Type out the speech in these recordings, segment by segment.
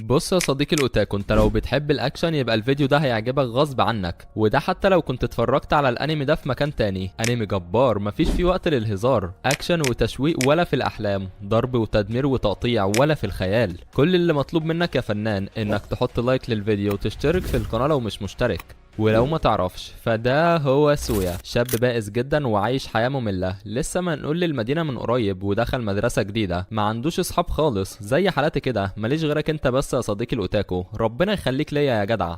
بص يا صديقي الاوتاكو، انت لو بتحب الاكشن يبقى الفيديو ده هيعجبك غصب عنك، وده حتى لو كنت اتفرجت على الانمي ده في مكان تاني. انمي جبار مفيش فيه وقت للهزار، اكشن وتشويق ولا في الاحلام، ضرب وتدمير وتقطيع ولا في الخيال. كل اللي مطلوب منك يا فنان انك تحط لايك للفيديو وتشترك في القناة لو مش مشترك. ولو ما تعرفش فده هو سويا، شاب بائس جدا وعايش حياة مملة، لسه منقول للمدينة من قريب ودخل مدرسة جديدة، ما عندوش اصحاب خالص زي حالاتي كده، ماليش غيرك انت بس يا صديقي الاوتاكو، ربنا يخليك ليا يا جدع.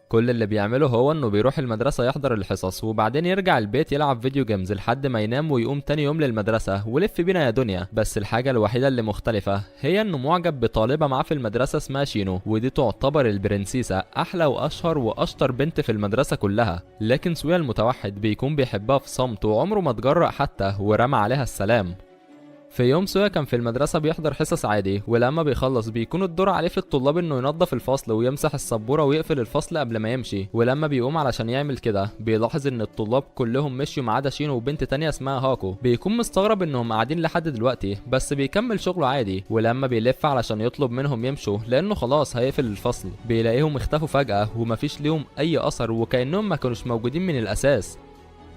كل اللي بيعمله هو انه بيروح المدرسة يحضر الحصص وبعدين يرجع البيت يلعب فيديو جيمز لحد ما ينام ويقوم تاني يوم للمدرسة ولف بينا يا دنيا. بس الحاجة الوحيدة اللي مختلفة هي انه معجب بطالبة معاه في المدرسة اسمها شينو، ودي تعتبر البرنسيسة، احلى واشهر واشطر بنت في المدرسة كلها. لكن سويا المتوحد بيكون بيحبها في صمت وعمره ما اتجرأ حتى ورمى عليها السلام. في يوم سويا كان في المدرسة بيحضر حصص عادي، ولما بيخلص بيكون الدور عليه في الطلاب انه ينظف الفصل ويمسح السبورة ويقفل الفصل قبل ما يمشي. ولما بيقوم علشان يعمل كده بيلاحظ ان الطلاب كلهم مشيوا ما عدا شينو وبنت تانية اسمها هاكو، بيكون مستغرب انهم قاعدين لحد دلوقتي بس بيكمل شغله عادي. ولما بيلف علشان يطلب منهم يمشوا لانه خلاص هيقفل الفصل بيلاقيهم اختفوا فجأة ومفيش ليهم اي اثر وكأنهم ما كانوش موجودين من الاساس.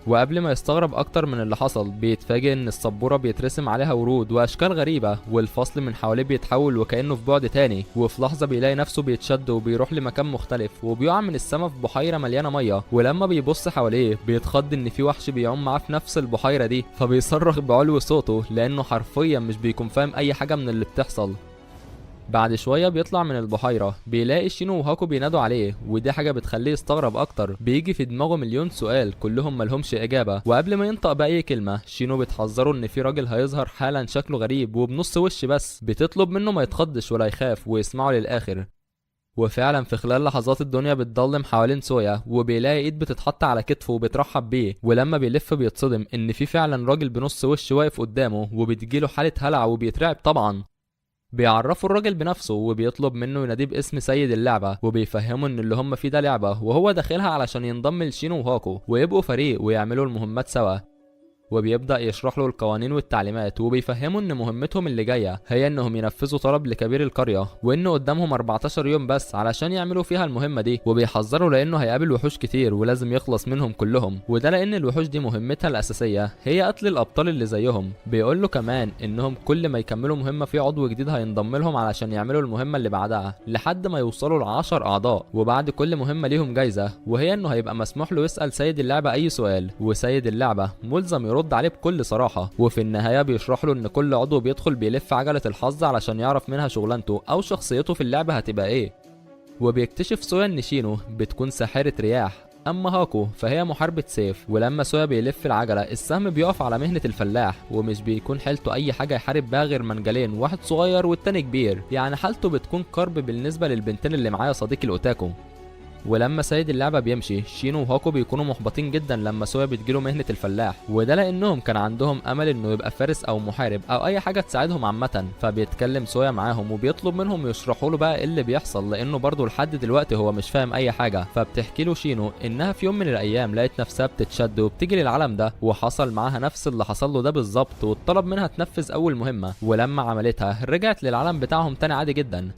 وقبل ما يستغرب اكتر من اللي حصل بيتفاجئ ان السبوره بيترسم عليها ورود واشكال غريبه، والفصل من حواليه بيتحول وكانه في بعد تاني، وفي لحظه بيلاقي نفسه بيتشد وبيروح لمكان مختلف وبيقع من السما في بحيره مليانه ميه. ولما بيبص حواليه بيتخض ان في وحش بيعوم معاه في نفس البحيره دي، فبيصرخ بعلو صوته لانه حرفيا مش بيكون فاهم اي حاجه من اللي بتحصل. بعد شويه بيطلع من البحيره بيلاقي شينو وهاكو بينادوا عليه، ودي حاجه بتخليه يستغرب اكتر، بيجي في دماغه مليون سؤال كلهم ملهمش اجابه. وقبل ما ينطق باي كلمه شينو بتحذره ان في راجل هيظهر حالا شكله غريب وبنص وش بس، بتطلب منه ما يتخضش ولا يخاف ويسمعه للاخر. وفعلا في خلال لحظات الدنيا بتضلم حوالين سويا وبيلاقي ايد بتتحط على كتفه وبترحب بيه، ولما بيلف بيتصدم ان في فعلا راجل بنص وش واقف قدامه وبتجيله حاله هلع وبيترعب طبعا. بيعرفوا الراجل بنفسه وبيطلب منه يناديه باسم سيد اللعبة، وبيفهموا ان اللي هم فيه ده لعبة وهو داخلها علشان ينضم لشينو وهاكو ويبقوا فريق ويعملوا المهمات سوا. وبيبدأ يشرح له القوانين والتعليمات وبيفهموا ان مهمتهم اللي جاية هي انهم ينفذوا طلب لكبير القرية، وانه قدامهم 14 يوم بس علشان يعملوا فيها المهمة دي، وبيحذروا لانه هيقابل وحوش كتير ولازم يخلص منهم كلهم، وده لان الوحوش دي مهمتها الاساسية هي قتل الابطال اللي زيهم. بيقول له كمان انهم كل ما يكملوا مهمة في عضو جديد هينضم لهم علشان يعملوا المهمة اللي بعدها لحد ما يوصلوا ل10 اعضاء، وبعد كل مهمة ليهم جايزة وهي انه هيبقى مسموح له يسأل سيد اللعبة اي سؤال، وسيد اللعبة ملزم يرد عليه بكل صراحة. وفي النهاية بيشرح له ان كل عضو بيدخل بيلف عجلة الحظ علشان يعرف منها شغلانته او شخصيته في اللعبة هتبقى ايه. وبيكتشف سويا ان شينو بتكون ساحرة رياح، اما هاكو فهي محاربة سيف. ولما سويا بيلف العجلة السهم بيقف على مهنة الفلاح، ومش بيكون حيلته اي حاجة يحارب بها غير منجلين، واحد صغير والتاني كبير، يعني حالته بتكون كرب بالنسبة للبنتين اللي معايا صديقي الاوتاكو. ولما سيد اللعبة بيمشي شينو وهاكو بيكونوا محبطين جدا لما سويا بتجيله مهنة الفلاح، وده لانهم كان عندهم امل انه يبقى فارس او محارب او اي حاجة تساعدهم عامة. فبيتكلم سويا معاهم وبيطلب منهم يشرحوا له بقى ايه اللي بيحصل لانه برضه لحد دلوقتي هو مش فاهم اي حاجة. فبتحكي له شينو انها في يوم من الايام لقيت نفسها بتتشد وبتيجي للعالم ده، وحصل معاها نفس اللي حصل له ده بالظبط، واتطلب منها تنفذ اول مهمة، ولما عملتها رجعت للعالم بتاعهم تاني عادي جدا.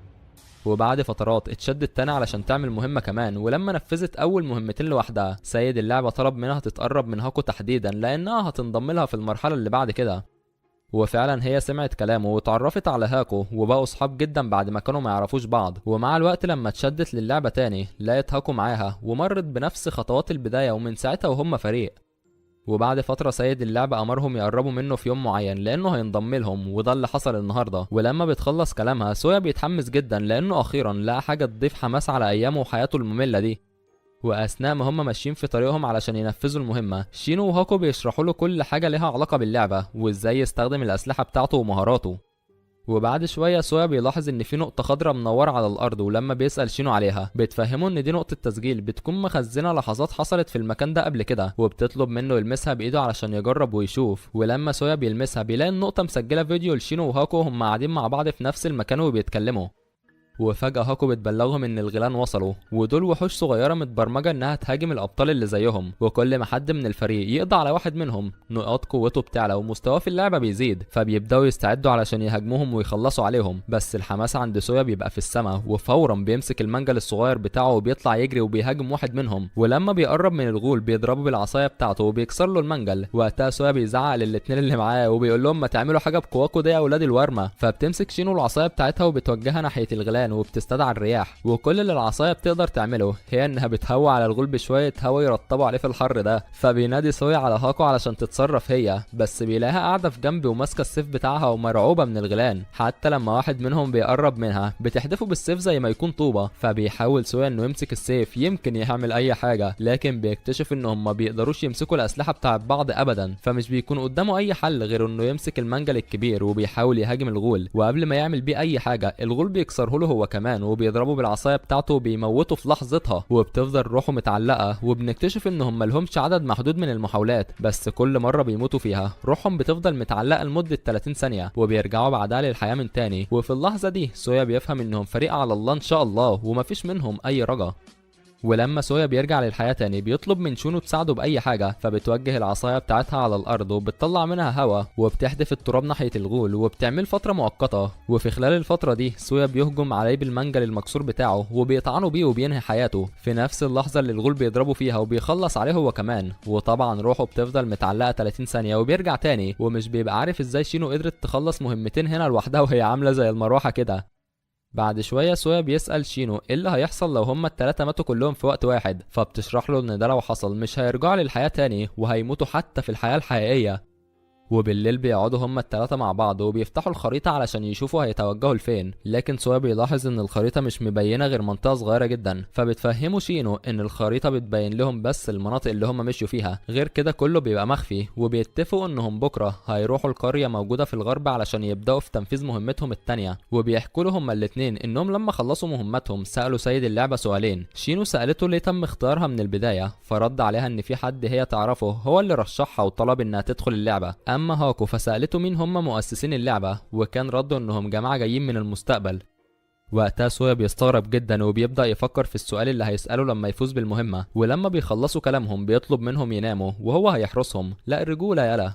وبعد فترات اتشدت تاني علشان تعمل مهمة كمان، ولما نفذت أول مهمتين لوحدها سيد اللعبة طلب منها تتقرب من هاكو تحديدا لأنها هتنضم لها في المرحلة اللي بعد كده. وفعلا هي سمعت كلامه واتعرفت على هاكو وبقوا صحاب جدا بعد ما كانوا ما يعرفوش بعض. ومع الوقت لما اتشدت للعبة تاني لقيت هاكو معاها ومرت بنفس خطوات البداية، ومن ساعتها وهم فريق. وبعد فترة سيد اللعبة أمرهم يقربوا منه في يوم معين لأنه هينضم لهم، وده اللي حصل النهاردة. ولما بتخلص كلامها سويا بيتحمس جدا لأنه أخيرا لقى حاجة تضيف حماس على أيامه وحياته المملة دي. وأثناء ما هم ماشيين في طريقهم علشان ينفذوا المهمة شينو وهاكو بيشرحوا له كل حاجة لها علاقة باللعبة وإزاي يستخدم الأسلحة بتاعته ومهاراته. وبعد شوية سويا بيلاحظ ان في نقطة خضراء منورة على الارض، ولما بيسأل شينو عليها بتفهمه ان دي نقطة تسجيل بتكون مخزنة لحظات حصلت في المكان ده قبل كده، وبتطلب منه يلمسها بايده علشان يجرب ويشوف. ولما سويا بيلمسها بيلاقي النقطة مسجلة فيديو لشينو وهاكو هم قاعدين مع بعض في نفس المكان وبيتكلموا. وفجأة هاكو بتبلغهم ان الغيلان وصلوا، ودول وحوش صغيرة متبرمجة انها تهاجم الابطال اللي زيهم، وكل ما حد من الفريق يقضي على واحد منهم نقاط قوته بتعلى ومستواه في اللعبة بيزيد، فبيبدأوا يستعدوا علشان يهاجموهم ويخلصوا عليهم. بس الحماس عند سويا بيبقى في السما، وفورا بيمسك المنجل الصغير بتاعه وبيطلع يجري وبيهاجم واحد منهم، ولما بيقرب من الغول بيضربه بالعصايه بتاعته وبيكسر له المنجل. وقتها سويا بيزعق للاتنين اللي معاه وبيقول لهم ما تعملوا حاجه بقواكوا دي يا اولاد الورمه. فبتمسك شينو العصايه بتاعتها وبتوجهها ناحيه الغيلان وبتستدعي الرياح، وكل اللي العصايه بتقدر تعمله هي انها بتهوى على الغول بشويه هوا يرطبوا عليه في الحر ده. فبينادي سويا على هاكو علشان تتصرف هي، بس بيلاقيها قاعده في جنبي وماسكه السيف بتاعها ومرعوبه من الغيلان. حتى لما واحد منهم بيقرب منها بتحدفه بالسيف زي ما يكون طوبه، فبيحاول سويا انه يمسك السيف يمكن يعمل اي حاجه، لكن بيكتشف انهم ما بيقدروش يمسكوا الاسلحه بتاعت بعض ابدا، فمش بيكون قدامه اي حل غير انه يمسك المنجل الكبير وبيحاول يهاجم الغول. وقبل ما يعمل بيه اي حاجه الغول بيكسره له هو كمان وبيضربه بالعصايه بتاعته وبيموته في لحظتها، وبتفضل روحه متعلقه. وبنكتشف انهم ملهمش عدد محدود من المحاولات، بس كل مره بيموتوا فيها روحهم بتفضل متعلقه لمده 30 ثانيه وبيرجعوا بعدها للحياه من تاني. وفي اللحظه دي سويا بيفهم انهم فريق على الله ان شاء الله ومفيش منهم اي رجا. ولما سويا بيرجع للحياة تاني بيطلب من شونو تساعده بأي حاجة، فبتوجه العصاية بتاعتها على الأرض وبتطلع منها هوا وبتحدف التراب ناحية الغول وبتعمل فترة مؤقتة. وفي خلال الفترة دي سويا بيهجم عليه بالمنجل المكسور بتاعه وبيطعنه بيه وبينهي حياته في نفس اللحظة اللي الغول بيضربه فيها وبيخلص عليه هو كمان. وطبعا روحه بتفضل متعلقة 30 ثانية وبيرجع تاني، ومش بيبقى عارف ازاي شينو قدرت تخلص مهمتين هنا لوحدها وهي عاملة زي المروحة كده. بعد شوية سويا بيسأل شينو ايه اللي هيحصل لو هما التلاتة ماتوا كلهم في وقت واحد، فبتشرح له ان ده لو حصل مش هيرجعوا للحياة تاني وهيموتوا حتى في الحياة الحقيقية. وبالليل بيقعدوا هما التلاتة مع بعض وبيفتحوا الخريطة علشان يشوفوا هيتوجهوا لفين، لكن سويا بيلاحظ ان الخريطة مش مبينة غير منطقة صغيرة جدا، فبتفهموا شينو ان الخريطة بتبين لهم بس المناطق اللي هما مشيوا فيها، غير كده كله بيبقى مخفي. وبيتفقوا انهم بكرة هيروحوا القرية موجودة في الغرب علشان يبدأوا في تنفيذ مهمتهم التانية. وبيحكوا له هما الاتنين انهم لما خلصوا مهمتهم سألوا سيد اللعبة سؤالين. شينو سألته ليه تم اختيارها من البداية، فرد عليها ان في حد هي تعرفه هو اللي رشحها وطلب انها تدخل اللعبة. اما هاكو فسألته مين هم مؤسسين اللعبة، وكان رده انهم جماعة جايين من المستقبل. وقتها سويا بيستغرب جدا وبيبدأ يفكر في السؤال اللي هيسأله لما يفوز بالمهمة. ولما بيخلصوا كلامهم بيطلب منهم يناموا وهو هيحرسهم. لا الرجولة يالا.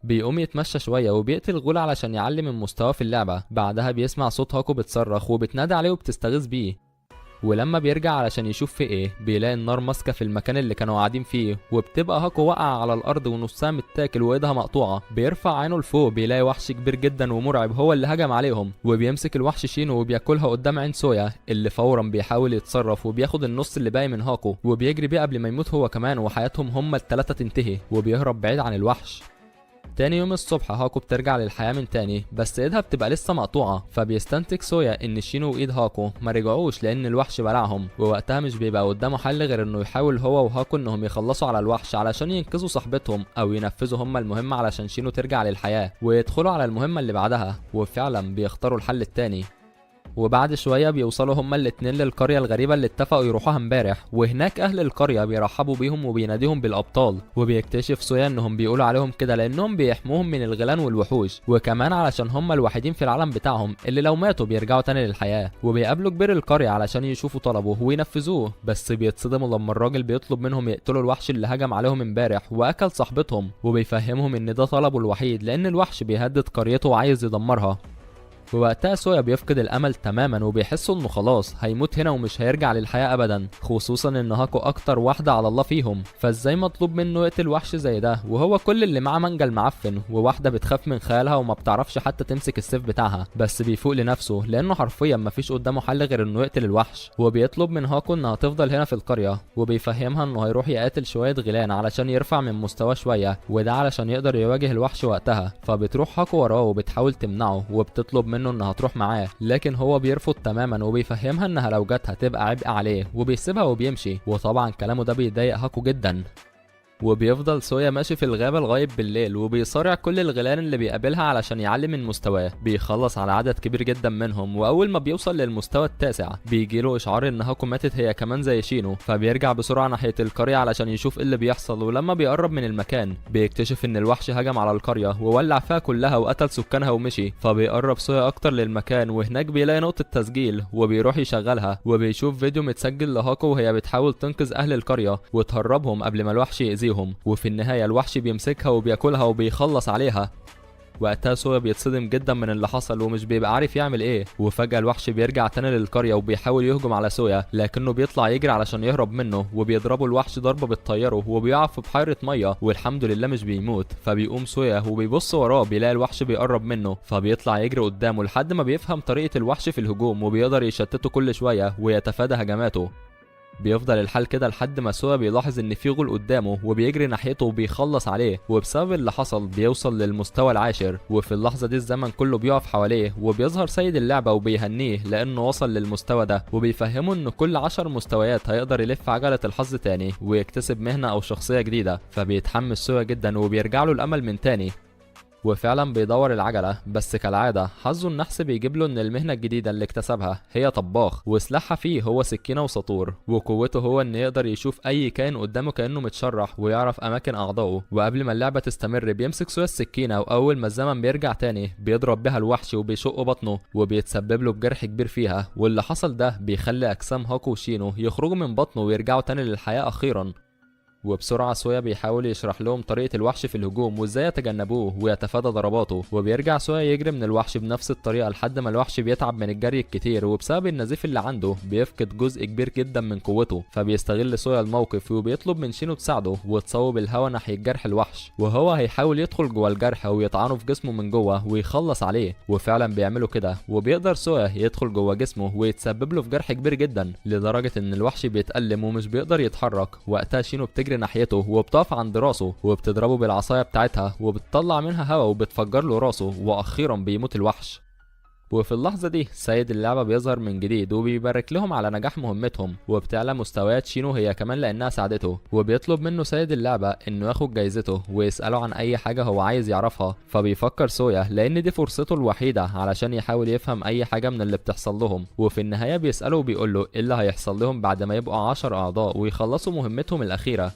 بيقوم يتمشى شوية وبيقتل غول علشان يعلي من مستواه في اللعبة. بعدها بيسمع صوت هاكو بتصرخ وبتنادي عليه وبتستغيث بيه، ولما بيرجع علشان يشوف في ايه بيلاقي النار ماسكه في المكان اللي كانوا قاعدين فيه، وبتبقى هاكو واقعه على الارض ونصها متاكل وايدها مقطوعه. بيرفع عينه لفوق بيلاقي وحش كبير جدا ومرعب هو اللي هجم عليهم، وبيمسك الوحش شينو وبياكلها قدام عين سويا اللي فورا بيحاول يتصرف وبياخد النص اللي باقي من هاكو وبيجري بيه قبل ما يموت هو كمان وحياتهم هما التلاتة تنتهي، وبيهرب بعيد عن الوحش. تاني يوم الصبح هاكو بترجع للحياة من تاني، بس ايدها بتبقى لسه مقطوعة، فبيستنتج سويا ان شينو وايد هاكو ما رجعوش لان الوحش بلعهم. ووقتها مش بيبقى قدامه حل غير انه يحاول هو وهاكو انهم يخلصوا على الوحش علشان ينقذوا صاحبتهم او ينفذوا هما المهمة علشان شينو ترجع للحياة ويدخلوا على المهمة اللي بعدها. وفعلا بيختاروا الحل التاني. وبعد شوية بيوصلوا هما الاتنين للقرية الغريبة اللي اتفقوا يروحوها امبارح، وهناك اهل القرية بيرحبوا بيهم وبيناديهم بالابطال. وبيكتشف سويا انهم بيقولوا عليهم كده لانهم بيحموهم من الغيلان والوحوش، وكمان علشان هما الوحيدين في العالم بتاعهم اللي لو ماتوا بيرجعوا تاني للحياة. وبيقابلوا كبير القرية علشان يشوفوا طلبه وينفذوه، بس بيتصدموا لما الراجل بيطلب منهم يقتلوا الوحش اللي هجم عليهم امبارح واكل صاحبتهم، وبيفهمهم ان ده طلبه الوحيد لان الوحش بيهدد قريته وعايز يدمرها. ووقتها سويا بيفقد الامل تماما وبيحس انه خلاص هيموت هنا ومش هيرجع للحياة ابدا، خصوصا ان هاكو اكتر واحدة على الله فيهم، فازاي مطلوب منه يقتل وحش زي ده وهو كل اللي معاه منجل معفن وواحدة بتخاف من خيالها وما بتعرفش حتى تمسك السيف بتاعها. بس بيفوق لنفسه لانه حرفيا مفيش قدامه حل غير انه يقتل الوحش. وبيطلب من هاكو انها تفضل هنا في القرية، وبيفهمها انه هيروح يقاتل شوية غيلان علشان يرفع من مستواه شوية، وده علشان يقدر يواجه الوحش وقتها. فبتروح هاكو وراه وبتحاول تمنعه وبتطلب منه انها تروح معاه، لكن هو بيرفض تماما وبيفهمها انها لو جت هتبقى عبء عليه وبيسيبها وبيمشي. وطبعا كلامه ده بيضايق هاكو جدا. وبيفضل سويا ماشي في الغابة لغاية بالليل وبيصارع كل الغيلان اللي بيقابلها علشان يعلي من مستواه. بيخلص على عدد كبير جدا منهم، واول ما بيوصل للمستوى التاسع بيجيله اشعار ان هاكو ماتت هي كمان زي شينو، فبيرجع بسرعة ناحية القرية علشان يشوف ايه اللي بيحصل. ولما بيقرب من المكان بيكتشف ان الوحش هجم على القرية وولع فيها كلها وقتل سكانها ومشي. فبيقرب سويا اكتر للمكان، وهناك بيلاقي نقطة تسجيل وبيروح يشغلها وبيشوف فيديو متسجل لهاكو وهي بتحاول تنقذ اهل القرية وتهربهم قبل ما الوحش يأذيهم. وفي النهاية الوحش بيمسكها وبياكلها وبيخلص عليها. وقتها سويا بيتصدم جدا من اللي حصل ومش بيبقى عارف يعمل ايه. وفجأة الوحش بيرجع تاني للقرية وبيحاول يهجم على سويا، لكنه بيطلع يجري علشان يهرب منه وبيضربه الوحش ضربة بتطيره وبيقع في بحيرة مية، والحمد لله مش بيموت. فبيقوم سويا وبيبص وراه بيلاقي الوحش بيقرب منه، فبيطلع يجري قدامه لحد ما بيفهم طريقة الوحش في الهجوم وبيقدر يشتته كل شوية ويتفادى هجماته. بيفضل الحال كده لحد ما سويا بيلاحظ ان في غول قدامه وبيجري ناحيته وبيخلص عليه، وبسبب اللي حصل بيوصل للمستوى العاشر. وفي اللحظة دي الزمن كله بيقف حواليه وبيظهر سيد اللعبة وبيهنيه لانه وصل للمستوى ده، وبيفهمه ان كل 10 مستويات هيقدر يلف عجلة الحظ تاني ويكتسب مهنة او شخصية جديدة. فبيتحمس سويا جدا وبيرجع له الامل من تاني، وفعلا بيدور العجلة. بس كالعادة حظه النحس بيجيب له ان المهنة الجديدة اللي اكتسبها هي طباخ، وسلاحها فيه هو سكينة وساطور، وقوته هو ان يقدر يشوف اي كائن قدامه كأنه متشرح ويعرف اماكن اعضائه. وقبل ما اللعبة تستمر بيمسك سويا السكينة، واول ما الزمن بيرجع تاني بيضرب بها الوحش وبيشق بطنه وبيتسبب له بجرح كبير فيها. واللي حصل ده بيخلي اجسام هاكو وشينو يخرجوا من بطنه ويرجعوا تاني للحياة اخيرا. وبسرعة سويا بيحاول يشرح لهم طريقة الوحش في الهجوم وازاي يتجنبوه ويتفادى ضرباته. وبيرجع سويا يجري من الوحش بنفس الطريقة لحد ما الوحش بيتعب من الجري الكتير، وبسبب النزيف اللي عنده بيفقد جزء كبير جدا من قوته. فبيستغل سويا الموقف وبيطلب من شينو تساعده وتصوب الهوا ناحية جرح الوحش، وهو هيحاول يدخل جوه الجرح ويطعنه في جسمه من جوه ويخلص عليه. وفعلا بيعمله كده، وبيقدر سويا يدخل جوه جسمه ويتسبب له في جرح كبير جدا لدرجة ان الوحش بيتألم ومش بيقدر يتحرك. وقتها شينو بتجري ناحيته وبتقف عند راسه وبتضربه بالعصايه بتاعتها وبتطلع منها هوا وبتفجر له راسه، واخيرا بيموت الوحش. وفي اللحظة دي سيد اللعبة بيظهر من جديد وبيبارك لهم على نجاح مهمتهم، وبتعلى مستويات شينو هي كمان لأنها ساعدته. وبيطلب منه سيد اللعبة إنه ياخد جايزته ويسأله عن أي حاجة هو عايز يعرفها. فبيفكر سويا لأن دي فرصته الوحيدة علشان يحاول يفهم أي حاجة من اللي بتحصل لهم. وفي النهاية بيسأله وبيقول له إيه اللي هيحصل لهم بعد ما يبقوا 10 أعضاء ويخلصوا مهمتهم الأخيرة.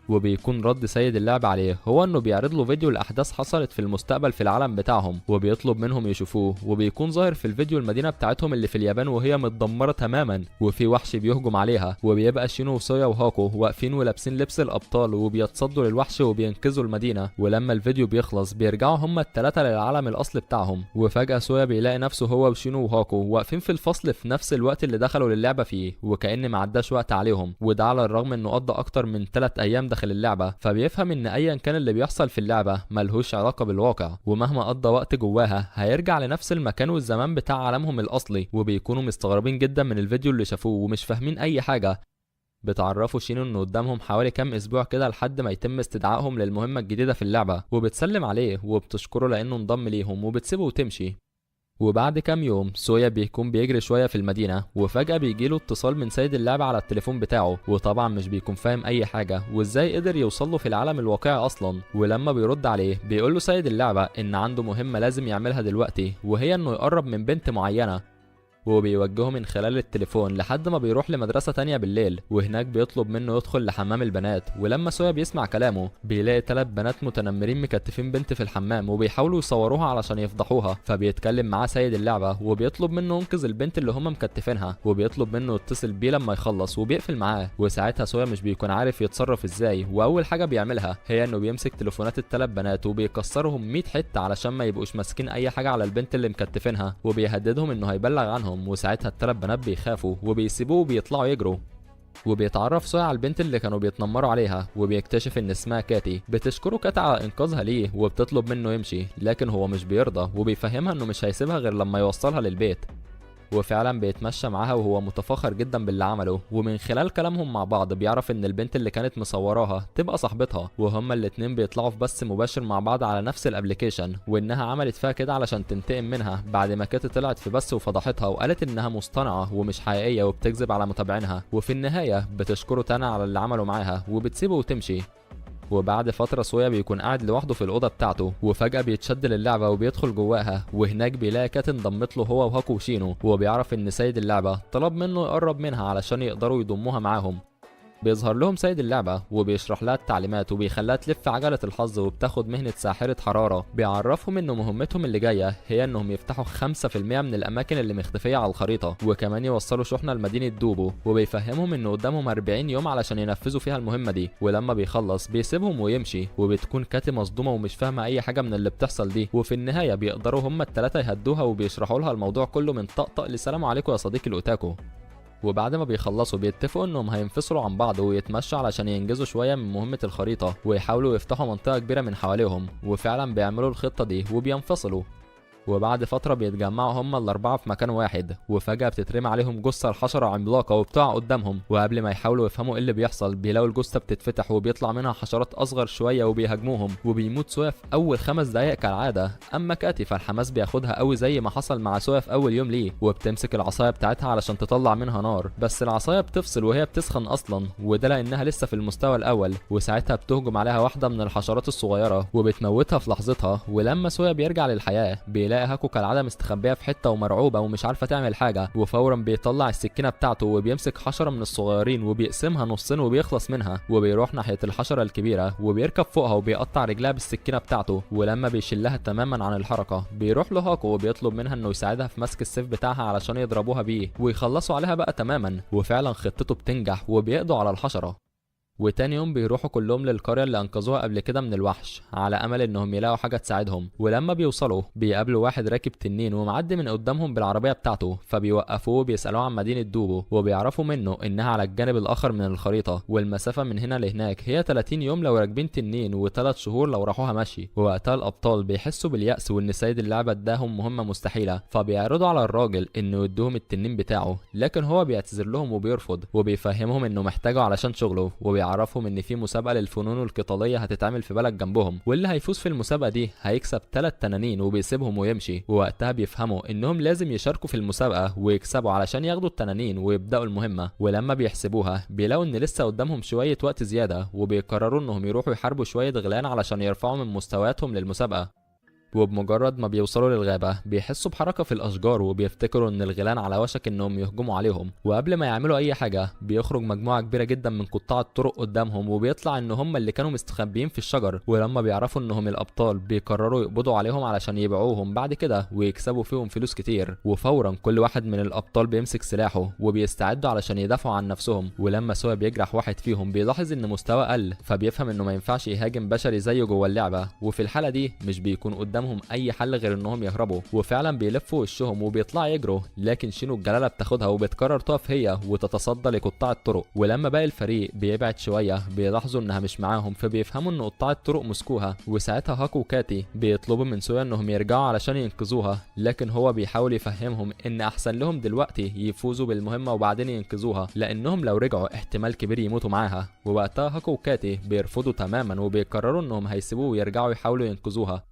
وبيكون رد سيد اللعبة عليه هو انه بيعرض له فيديو لاحداث حصلت في المستقبل في العالم بتاعهم وبيطلب منهم يشوفوه. وبيكون ظاهر في الفيديو المدينة بتاعتهم اللي في اليابان وهي متدمرة تماما وفي وحش بيهجم عليها، وبيبقى شينو وسويا وهاكو واقفين ولابسين لبس الابطال وبيتصدوا للوحش وبينقذوا المدينة. ولما الفيديو بيخلص بيرجعوا هما الثلاثة للعالم الاصلي بتاعهم، وفجأة سويا بيلاقي نفسه هو وشينو وهاكو واقفين في الفصل في نفس الوقت اللي دخلوا للعبة فيه، وكأن ما عداش وقت عليهم. وده على الرغم انه قضى اكتر من 3 ايام داخل اللعبة. بيفهم ان ايا كان اللي بيحصل في اللعبة ملهوش علاقة بالواقع، ومهما قضى وقت جواها هيرجع لنفس المكان والزمان بتاع عالمهم الاصلي. وبيكونوا مستغربين جدا من الفيديو اللي شافوه ومش فاهمين اي حاجة. بتعرفوا شينو انه قدامهم حوالي كام اسبوع كده لحد ما يتم استدعائهم للمهمة الجديدة في اللعبة، وبتسلم عليه وبتشكره لانه انضم ليهم وبتسيبه وتمشي. وبعد كام يوم سويا بيكون بيجري شوية في المدينة، وفجأة بيجيله اتصال من سيد اللعبة على التليفون بتاعه، وطبعا مش بيكون فاهم اي حاجة وازاي قدر يوصله في العالم الواقعي اصلا. ولما بيرد عليه بيقوله سيد اللعبة ان عنده مهمة لازم يعملها دلوقتي، وهي انه يقرب من بنت معينة، وبيوجهه من خلال التليفون لحد ما بيروح لمدرسة تانية بالليل، وهناك بيطلب منه يدخل لحمام البنات. ولما سويا بيسمع كلامه بيلاقي 3 بنات متنمرين مكتفين بنت في الحمام وبيحاولوا يصوروها علشان يفضحوها. فبيتكلم معاه سيد اللعبة وبيطلب منه ينقذ البنت اللي هم مكتفينها، وبيطلب منه يتصل بيه لما يخلص وبيقفل معاه. وساعتها سويا مش بيكون عارف يتصرف ازاي، واول حاجة بيعملها هي انه بيمسك تليفونات ال3 بنات وبيكسرهم 100 حتة علشان ما يبقوش ماسكين اي حاجة على البنت اللي مكتفينها، وبيهددهم انه هيبلغ عنهم. وساعتها ال3 بنات بيخافوا وبيسيبوه وبيطلعوا يجروا. وبيتعرف سويا على البنت اللي كانوا بيتنمروا عليها، وبيكتشف ان اسمها كاتي. بتشكره كات على انقاذها ليه وبتطلب منه يمشي، لكن هو مش بيرضى وبيفهمها انه مش هيسيبها غير لما يوصلها للبيت. وفعلا بيتمشى معاها وهو متفاخر جدا باللي عمله. ومن خلال كلامهم مع بعض بيعرف ان البنت اللي كانت مصوراها تبقى صاحبتها، وهما الاتنين بيطلعوا في بث مباشر مع بعض على نفس الابليكيشن، وانها عملت فيها كده علشان تنتقم منها بعد ما كانت طلعت في بث وفضحتها وقالت انها مصطنعه ومش حقيقيه وبتكذب على متابعينها. وفي النهايه بتشكره تانا على اللي عمله معاها وبتسيبه وتمشي. وبعد فتره سويا بيكون قاعد لوحده في الاوضه بتاعته، وفجاه بيتشد للعبه وبيدخل جواها، وهناك بيلاقي كات انضمت له هو وهاكو وشينو، وبيعرف ان سيد اللعبه طلب منه يقرب منها علشان يقدروا يضموها معاهم. بيظهر لهم سيد اللعبة وبيشرح لها التعليمات وبيخليها تلف عجلة الحظ وبتاخد مهنة ساحرة حرارة. بيعرفهم ان مهمتهم اللي جاية هي انهم يفتحوا 5% من الاماكن اللي مختفية على الخريطة، وكمان يوصلوا شحنة لمدينة دوبو، وبيفهمهم ان قدامهم 40 يوم علشان ينفذوا فيها المهمة دي. ولما بيخلص بيسيبهم ويمشي، وبتكون كاتي مصدومة ومش فاهمة اي حاجة من اللي بتحصل دي. وفي النهاية بيقدروا هما التلاتة يهدوها وبيشرحوا لها الموضوع كله من طقطق لسلام عليكم يا صديقي الاوتاكو. وبعد ما بيخلصوا بيتفقوا انهم هينفصلوا عن بعض ويتمشوا علشان ينجزوا شويه من مهمه الخريطه، ويحاولوا يفتحوا منطقه كبيره من حواليهم، وفعلا بيعملوا الخطه دي وبينفصلوا. وبعد فترة بيتجمعوا هما الأربعة في مكان واحد، وفجأة بتترمي عليهم جثة الحشرة عملاقة وبتقع قدامهم، وقبل ما يحاولوا يفهموا ايه اللي بيحصل بيلاقوا الجثة بتتفتح وبيطلع منها حشرات أصغر شوية وبيهاجموهم، وبيموت سويا في أول 5 دقايق كالعادة. أما كاتي فالحماس بياخدها قوي زي ما حصل مع سويا في أول يوم ليه، وبتمسك العصاية بتاعتها علشان تطلع منها نار، بس العصاية بتفصل وهي بتسخن أصلا، وده لأنها لسه في المستوى الأول. وساعتها بتهجم عليها واحدة من الحشرات الصغيرة وبتموتها في لحظتها. ولما سويا بيرجع للحياة بيلاقي هاكو كالعادة مستخبيه في حته ومرعوبه ومش عارفه تعمل حاجه، وفورا بيطلع السكينه بتاعته وبيمسك حشره من الصغيرين وبيقسمها نصين وبيخلص منها، وبيروح ناحيه الحشره الكبيره وبيركب فوقها وبيقطع رجلها بالسكينه بتاعته. ولما بيشلها تماما عن الحركه بيروح لهاكو وبيطلب منها انه يساعدها في مسك السيف بتاعها علشان يضربوها بيه ويخلصوا عليها بقى تماما. وفعلا خطته بتنجح وبيقضوا على الحشره. وتاني يوم بيروحوا كلهم للقرية اللي انقذوها قبل كده من الوحش على امل انهم يلاقوا حاجة تساعدهم. ولما بيوصلوا بيقابلوا واحد راكب تنين ومعدي من قدامهم بالعربية بتاعته، فبيوقفوه وبيسألوه عن مدينة دوبو، وبيعرفوا منه انها على الجانب الاخر من الخريطة، والمسافة من هنا لهناك هي 30 يوم لو راكبين تنين و3 شهور لو راحوها مشي. ووقتها الابطال بيحسوا باليأس وان سيد اللعبة اداهم مهمة مستحيلة، فبيعرضوا على الراجل انه يدوهم التنين بتاعه، لكن هو بيعتذر لهم وبيرفض، وبيفهمهم انه محتاجه علشان شغله، يعرفهم ان في مسابقه للفنون القتاليه هتتعمل في بلد جنبهم، واللي هيفوز في المسابقه دي هيكسب 3 تنانين، وبيسيبهم ويمشي. ووقتها بيفهموا انهم لازم يشاركوا في المسابقه ويكسبوا علشان ياخدوا التنانين ويبداوا المهمه. ولما بيحسبوها بيلاقوا ان لسه قدامهم شويه وقت زياده، وبيقرروا انهم يروحوا يحاربوا شويه غيلان علشان يرفعوا من مستوياتهم للمسابقه. وبمجرد ما بيوصلوا للغابة بيحسوا بحركة في الأشجار وبيفتكروا إن الغيلان على وشك إنهم يهجموا عليهم. وقبل ما يعملوا أي حاجة بيخرج مجموعة كبيرة جدا من قطاع الطرق قدامهم، وبيطلع إن هم اللي كانوا مستخبيين في الشجر. ولما بيعرفوا إنهم الأبطال بيقرروا يقبضوا عليهم علشان يبيعوهم بعد كده ويكسبوا فيهم فلوس كتير. وفورا كل واحد من الأبطال بيمسك سلاحه وبيستعدوا علشان يدافعوا عن نفسهم. ولما سوا بيجرح واحد فيهم بيلاحظ إن مستواه قل، فبيفهم إنه ما ينفعش يهاجم بشري زيه جوه اللعبة. وفي الحالة دي مش بيكون قدامهم اي حل غير انهم يهربوا. وفعلا بيلفوا وشهم وبيطلعوا يجروا، لكن شينو الجلاله بتاخدها وبتقرر تقف هي وتتصدى لقطاع الطرق. ولما باقي الفريق بيبعد شويه بيلاحظوا انها مش معاهم، فبيفهموا ان قطاع الطرق مسكوها. وساعتها هاكو وكاتي بيطلبوا من سويا انهم يرجعوا علشان ينقذوها، لكن هو بيحاول يفهمهم ان احسن لهم دلوقتي يفوزوا بالمهمه وبعدين ينقذوها، لانهم لو رجعوا احتمال كبير يموتوا معاها. ووقتها هاكو وكاتي بيرفضوا تماما وبيقرروا انهم هيسيبوه ويرجعوا يحاولوا ينقذوها.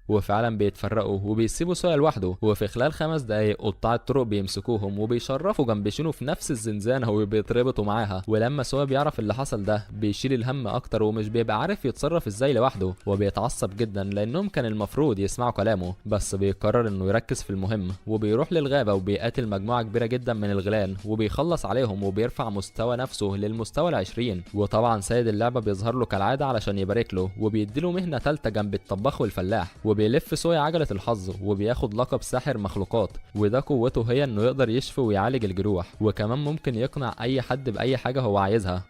وفعلا بيتفرقوا وبيسيبوا سويا لوحده. وفي خلال 5 دقايق قطاع الطرق بيمسكوهم وبيشرفوا جنب شينو في نفس الزنزانه وبيتربطوا معاها. ولما سويا بيعرف اللي حصل ده بيشيل الهم اكتر ومش بيبقى عارف يتصرف ازاي لوحده، وبيتعصب جدا لانهم كان المفروض يسمعوا كلامه، بس بيقرر انه يركز في المهم. وبيروح للغابه وبيقاتل مجموعه كبيره جدا من الغيلان وبيخلص عليهم وبيرفع مستوى نفسه للمستوى ال20. وطبعا سيد اللعبه بيظهر له كالعاده علشان يبارك له وبيديله مهنه ثالثه جنب الطباخ والفلاح. وبيلف سويا عجلة الحظ وبياخد لقب ساحر مخلوقات، وده قوته هي انه يقدر يشفي ويعالج الجروح، وكمان ممكن يقنع اي حد باي حاجة هو عايزها.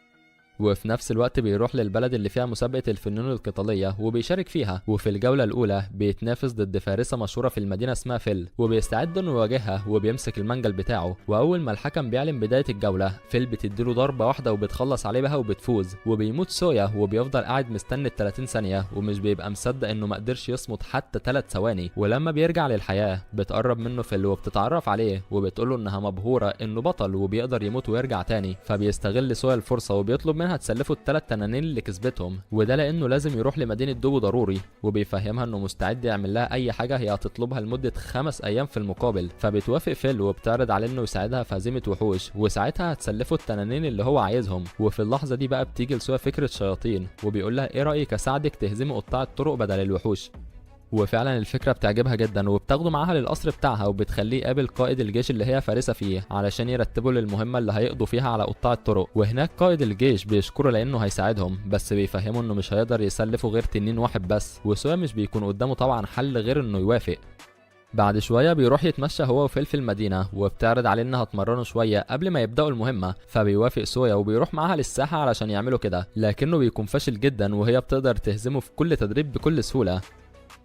وفي نفس الوقت بيروح للبلد اللي فيها مسابقة الفنون القتالية وبيشارك فيها. وفي الجولة الأولى بيتنافس ضد فارسة مشهورة في المدينة اسمها فيل، وبيستعد انه يواجهها وبيمسك المنجل بتاعه. وأول ما الحكم بيعلن بداية الجولة فيل بتديله ضربة واحدة وبتخلص عليه بها وبتفوز. وبيموت سويا وبيفضل قاعد مستني 30 ثانية ومش بيبقى مصدق انه مقدرش يصمت حتى 3 ثواني. ولما بيرجع للحياة بتقرب منه فيل وبتتعرف عليه وبتقوله انها مبهورة انه بطل وبيقدر يموت ويرجع تاني. فبيستغل سويا الفرصة وبيطلب منها هتسلفوا ال3 تنانين اللي كسبتهم، وده لانه لازم يروح لمدينه دوبو ضروري، وبيفهمها انه مستعد يعمل لها اي حاجه هي هتطلبها لمده 5 ايام في المقابل. فبتوافق فيل وبتعرض عليه انه يساعدها في هزيمه وحوش، وساعتها هتسلفوا التنانين اللي هو عايزهم. وفي اللحظه دي بقى بتيجي لسويا فكره شياطين، وبيقول لها ايه رايك اساعدك تهزمي قطاع الطرق بدل الوحوش. وفعلا الفكره بتعجبها جدا، وبتاخده معاها للقصر بتاعها وبتخليه يقابل قائد الجيش اللي هي فارسه فيه علشان يرتبوا للمهمه اللي هيقضوا فيها على قطاع الطرق. وهناك قائد الجيش بيشكره لانه هيساعدهم، بس بيفهمه انه مش هيقدر يسلفه غير تنين واحد بس، وسويا مش بيكون قدامه طبعا حل غير انه يوافق. بعد شويه بيروح يتمشى هو وفيل في المدينه، وبتعرض عليه انها تمرنه شويه قبل ما يبداوا المهمه، فبيوافق سويا وبيروح معاها للساحه علشان يعملوا كده، لكنه بيكون فاشل جدا وهي بتقدر تهزمه في كل تدريب بكل سهوله.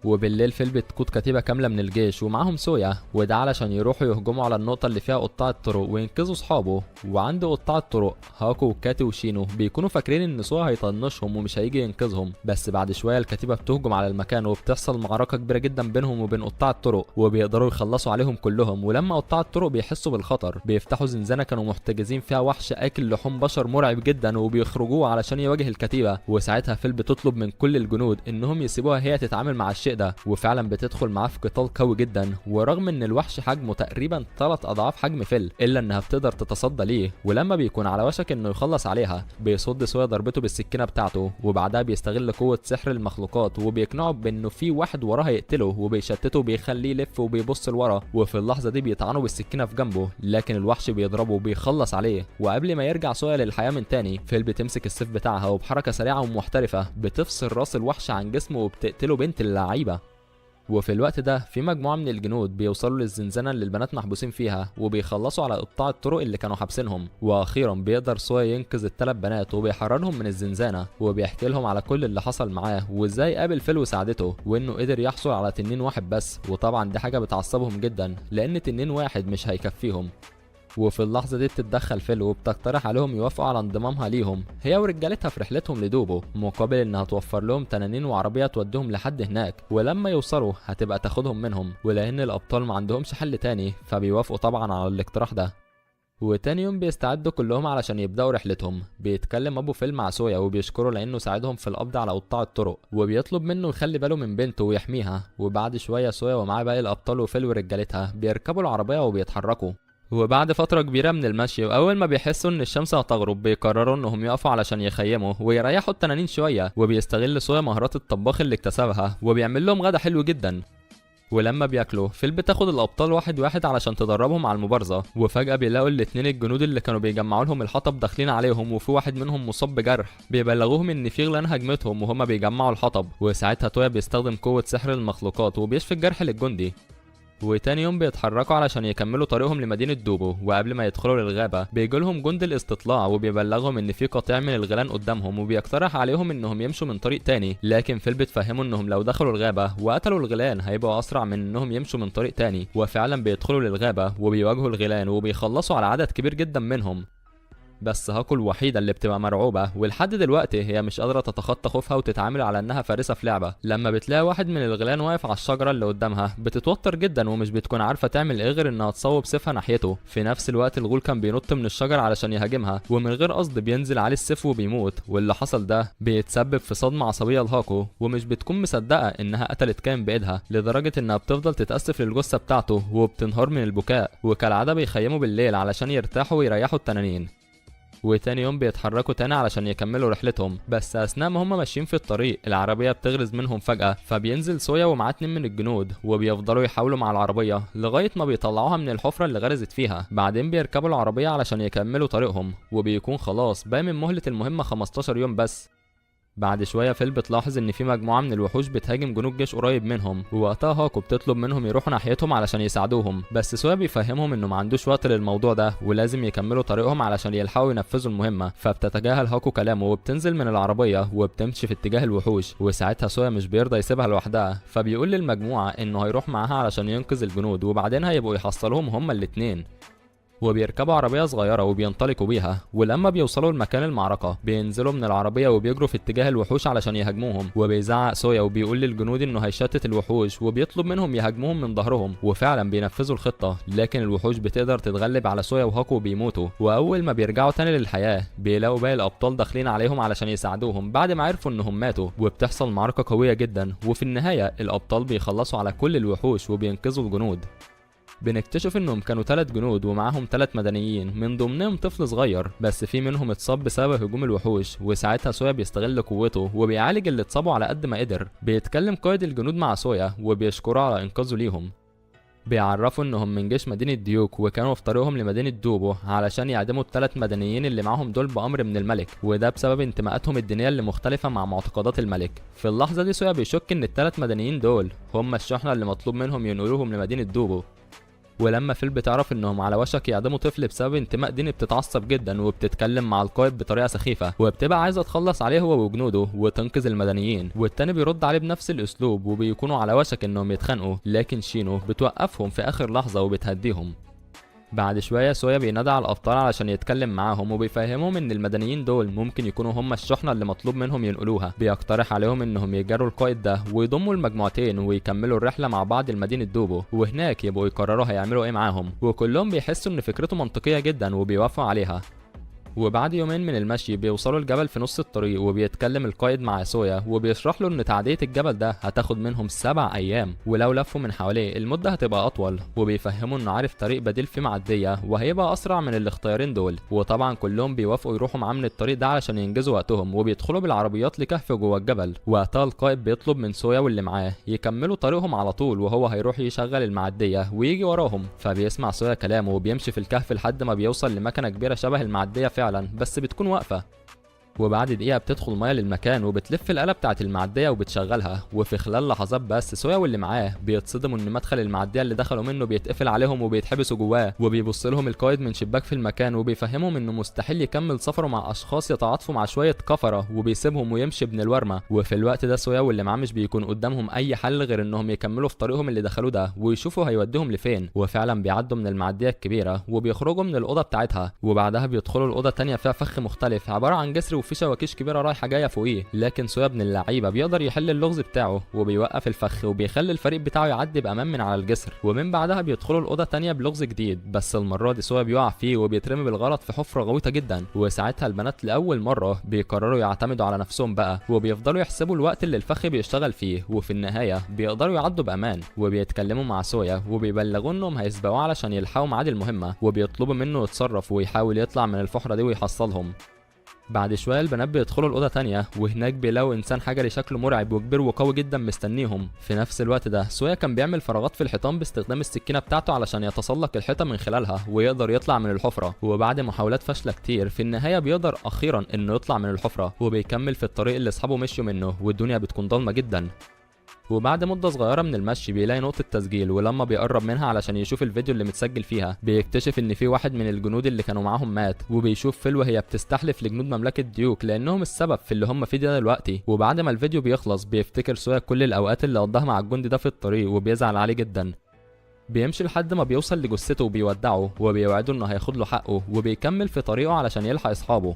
وبالليل فيل بتقود كتيبة كاملة من الجيش ومعاهم سويا، وده علشان يروحوا يهجموا على النقطة اللي فيها قطاع الطرق وينقذوا صحابه. وعند قطاع الطرق هاكو وكاتي وشينو بيكونوا فاكرين ان سويا هيطنشهم ومش هيجي ينقذهم، بس بعد شوية الكتيبة بتهجم على المكان وبتحصل معركة كبيرة جدا بينهم وبين قطاع الطرق، وبيقدروا يخلصوا عليهم كلهم. ولما قطاع الطرق بيحسوا بالخطر بيفتحوا زنزانة كانوا محتجزين فيها وحش اكل لحوم بشر مرعب جدا، وبيخرجوه علشان يواجه الكتيبة. وساعتها فيل بتطلب من كل الجنود انهم يسيبوها هي تتعامل مع الشيء ده، وفعلا بتدخل معاه في قتال قوي جدا. ورغم ان الوحش حجمه تقريبا 3 اضعاف حجم فيل، الا انها بتقدر تتصدى ليه. ولما بيكون على وشك انه يخلص عليها بيصد سويا ضربته بالسكينه بتاعته، وبعدها بيستغل قوه سحر المخلوقات وبيقنعه بانه في واحد وراه يقتله، وبيشتته وبيخليه يلف وبيبص لورا. وفي اللحظه دي بيطعنه بالسكينه في جنبه، لكن الوحش بيضربه وبيخلص عليه. وقبل ما يرجع سويا للحياه من تاني، فيل بتمسك السيف بتاعها وبحركه سريعه ومحترفه بتفصل راس الوحش عن جسمه وبتقتله بنت اللعيبه. وفي الوقت ده في مجموعة من الجنود بيوصلوا للزنزانة اللي البنات محبوسين فيها، وبيخلصوا على قطاع الطرق اللي كانوا حابسينهم. واخيرا بيقدر سويا ينقذ ال3 بنات وبيحررهم من الزنزانة، وبيحكي لهم على كل اللي حصل معاه وازاي قابل فيل وساعدته، وانه قدر يحصل على تنين واحد بس. وطبعا دي حاجة بتعصبهم جدا لان تنين واحد مش هيكفيهم. وفي اللحظة دي بتتدخل فيل وبتقترح عليهم يوافقوا على انضمامها ليهم هي ورجالتها في رحلتهم لدوبو، مقابل انها توفر لهم تنانين وعربية توديهم لحد هناك، ولما يوصلوا هتبقى تاخدهم منهم. ولان الابطال ما عندهمش حل تاني فبيوافقوا طبعا على الاقتراح ده. وتاني يوم بيستعدوا كلهم علشان يبداوا رحلتهم. بيتكلم ابو فيل مع سويا وبيشكره لانه ساعدهم في القبض على قطاع الطرق، وبيطلب منه يخلي باله من بنته ويحميها. وبعد شويه سويا ومعاه باقي الابطال وفيل ورجالتها بيركبوا العربيه وبيتحركوا. وبعد فترة كبيرة من المشي وأول ما بيحسوا إن الشمس هتغرب بيقرروا إنهم يقفوا علشان يخيموا ويريحوا التنانين شوية. وبيستغل سويا مهارات الطباخ اللي اكتسبها وبيعمل لهم غدا حلو جدا. ولما بياكلوا فيل بتاخد الابطال واحد واحد علشان تدربهم على المبارزه، وفجاه بيلاقوا الاتنين الجنود اللي كانوا بيجمعوا لهم الحطب داخلين عليهم، وفي واحد منهم مصاب بجرح. بيبلغوهم ان في غلان هجمتهم وهما بيجمعوا الحطب، وساعتها تويا بيستخدم قوه سحر المخلوقات وبيشفي الجرح للجندي. وتاني يوم بيتحركوا علشان يكملوا طريقهم لمدينة دوبو، وقبل ما يدخلوا للغابة بيجولهم جند الاستطلاع وبيبلغهم ان في قطيع من الغيلان قدامهم، وبيقترح عليهم انهم يمشوا من طريق تاني. لكن فيل بتفهموا انهم لو دخلوا الغابة وقتلوا الغيلان هيبقوا اسرع من انهم يمشوا من طريق تاني. وفعلا بيدخلوا للغابة وبيواجهوا الغيلان وبيخلصوا على عدد كبير جدا منهم. بس هاكو الوحيدة اللي بتبقى مرعوبة، ولحد دلوقتي هي مش قادرة تتخطى خوفها وتتعامل على انها فارسة في لعبة. لما بتلاقي واحد من الغيلان واقف على الشجرة اللي قدامها بتتوتر جدا ومش بتكون عارفة تعمل ايه غير انها تصوب سيفها ناحيته. في نفس الوقت الغول كان بينط من الشجر علشان يهاجمها، ومن غير قصد بينزل عليه السيف وبيموت. واللي حصل ده بيتسبب في صدمة عصبية لهاكو، ومش بتكون مصدقة انها قتلت كائن بايدها، لدرجة انها بتفضل تتأسف للجثة بتاعته وبتنهار من البكاء. وكالعادة بيخيموا بالليل علشان يرتاحوا ويريحوا التنانين. وتاني يوم بيتحركوا تاني علشان يكملوا رحلتهم. بس اثناء ما هم ماشيين في الطريق العربيه بتغرز منهم فجاه، فبينزل سويا ومعاه 2 من الجنود وبيفضلوا يحاولوا مع العربيه لغايه ما بيطلعوها من الحفره اللي غرزت فيها. بعدين بيركبوا العربيه علشان يكملوا طريقهم، وبيكون خلاص باقي من مهله المهمه 15 يوم بس. بعد شويه فيل بتلاحظ ان في مجموعه من الوحوش بتهاجم جنود جيش قريب منهم، ووقتها هاكو بتطلب منهم يروحوا ناحيتهم علشان يساعدوهم. بس سويا بيفهمهم انه ما عندوش وقت للموضوع ده ولازم يكملوا طريقهم علشان يلحقوا ينفذوا المهمه. فبتتجاهل هاكو كلامه وبتنزل من العربيه وبتمشي في اتجاه الوحوش. وساعتها سويا مش بيرضى يسيبها لوحدها، فبيقول للمجموعه انه هيروح معاها علشان ينقذ الجنود، وبعدين هيبقوا يحصلوهم هما الاتنين. وبيركبوا عربية صغيرة وبينطلقوا بيها، ولما بيوصلوا لمكان المعركة بينزلوا من العربية وبيجروا في اتجاه الوحوش علشان يهاجموهم. وبيزعق سويا وبيقول للجنود انه هيشتت الوحوش وبيطلب منهم يهاجموهم من ظهرهم، وفعلا بينفذوا الخطة، لكن الوحوش بتقدر تتغلب على سويا وهاكو وبيموتوا. واول ما بيرجعوا تاني للحياة بيلاقوا باقي الابطال داخلين عليهم علشان يساعدوهم بعد ما عرفوا انهم ماتوا، وبتحصل معركة قوية جدا، وفي النهاية الابطال بيخلصوا على كل الوحوش وبينقذوا الجنود. بنكتشف انهم كانوا 3 جنود ومعاهم 3 مدنيين، من ضمنهم طفل صغير، بس في منهم اتصاب بسبب هجوم الوحوش، وساعتها سويا بيستغل قوته وبيعالج اللي اتصابوا على قد ما قدر. بيتكلم قائد الجنود مع سويا وبيشكره على انقاذه ليهم. بيعرفوا انهم من جيش مدينة ديوك وكانوا في طريقهم لمدينة دوبو علشان يعدموا ال3 مدنيين اللي معاهم دول بأمر من الملك، وده بسبب انتماءاتهم الدينية اللي مختلفة مع معتقدات الملك. في اللحظة دي سويا بيشك ان ال3 مدنيين دول هم الشحنة اللي مطلوب منهم ينقلوهم لمدينة دوبو. ولما فيل بتعرف انهم على وشك يعدموا طفل بسبب انتماء ديني بتتعصب جدا وبتتكلم مع القائد بطريقه سخيفه، وبتبقى عايزه تخلص عليه هو وجنوده وتنقذ المدنيين، والتاني بيرد عليه بنفس الاسلوب وبيكونوا على وشك انهم يتخانقوا، لكن شينو بتوقفهم في اخر لحظه وبتهديهم. بعد شويه سويا بينادى على الابطال علشان يتكلم معاهم وبيفهمهم ان المدنيين دول ممكن يكونوا هم الشحنه اللي مطلوب منهم ينقلوها. بيقترح عليهم انهم يجروا القائد ده ويضموا المجموعتين ويكملوا الرحله مع بعض لمدينه دوبو، وهناك يبقوا يقرروا هيعملوا ايه معاهم، وكلهم بيحسوا ان فكرته منطقيه جدا وبيوافقوا عليها. وبعد يومين من المشي بيوصلوا الجبل في نص الطريق، وبيتكلم القائد مع سويا وبيشرح له ان تعدية الجبل ده هتاخد منهم 7 ايام، ولو لفوا من حواليه المدة هتبقى اطول، وبيفهموا انه عارف طريق بديل في معدية وهيبقى اسرع من الاختيارين دول. وطبعا كلهم بيوافقوا يروحوا معاه من الطريق ده علشان ينجزوا وقتهم، وبيدخلوا بالعربيات لكهف جوه الجبل. وقتها القائد بيطلب من سويا واللي معاه يكملوا طريقهم على طول، وهو هيروح يشغل المعدية ويجي وراهم. فبيسمع سويا كلامه وبيمشي في الكهف لحد ما بيوصل لمكنة كبيرة شبه المعدية فعلا، بس بتكون واقفة. وبعد دقيقة بتدخل مية للمكان وبتلف الآلة بتاعة المعدية وبتشغلها، وفي خلال لحظات بس سويا واللي معاه بيتصدموا ان مدخل المعدية اللي دخلوا منه بيتقفل عليهم وبيتحبسوا جواه. وبيبص لهم القائد من شباك في المكان وبيفهمهم انه مستحيل يكمل سفره مع اشخاص يتعاطفوا مع شوية كفرة، وبيسيبهم ويمشي ابن الورمة. وفي الوقت ده سويا واللي معاه مش بيكون قدامهم اي حل غير انهم يكملوا في طريقهم اللي دخلوه ده ويشوفوا هيوديهم لفين. وفعلا بيعدوا من المعدية الكبيرة وبيخرجوا من الأوضة بتاعتها، وبعدها بيدخلوا الأوضة تانية فيها فخ مختلف عبارة عن جسر وفيه شواكيش كبيرة رايحه جايه فوقيه. لكن سويا ابن اللعيبه بيقدر يحل اللغز بتاعه وبيوقف الفخ وبيخلي الفريق بتاعه يعدي بامان من على الجسر، ومن بعدها بيدخلوا الاوضه تانية بلغز جديد، بس المره دي سويا بيقع فيه وبيترمي بالغلط في حفره غويطه جدا. وساعتها البنات لاول مره بيقرروا يعتمدوا على نفسهم بقى، وبيفضلوا يحسبوا الوقت اللي الفخ بيشتغل فيه، وفي النهايه بيقدروا يعدوا بامان. وبيتكلموا مع سويا وبيبلغوا انهم هيسبقوه علشان يلحقوا ميعاد المهمه، وبيطلبوا منه يتصرف ويحاول يطلع من الفحره دي ويحصلهم. بعد شويه البنات بيدخلوا الاوضه تانية، وهناك بيلاقوا انسان حجري شكله مرعب وكبير وقوي جدا مستنيهم. في نفس الوقت ده سويا كان بيعمل فراغات في الحيطان باستخدام السكينه بتاعته علشان يتسلق الحيطه من خلالها ويقدر يطلع من الحفره. وبعد محاولات فاشله كتير في النهايه بيقدر اخيرا انه يطلع من الحفره، وبيكمل في الطريق اللي اصحابه مشيوا منه، والدنيا بتكون ضلمه جدا. وبعد مدة صغيرة من المشي بيلاقي نقطة تسجيل، ولما بيقرب منها علشان يشوف الفيديو اللي متسجل فيها بيكتشف ان في واحد من الجنود اللي كانوا معاهم مات. وبيشوف فيل وهي بتستحلف لجنود مملكة ديوك لانهم السبب في اللي هم فيه ده دلوقتي. وبعد ما الفيديو بيخلص بيفتكر سويا كل الاوقات اللي قضاها مع الجندي ده في الطريق وبيزعل عليه جدا. بيمشي لحد ما بيوصل لجثته وبيودعه وبيوعده انه هياخد له حقه، وبيكمل في طريقه علشان يلحق اصحابه.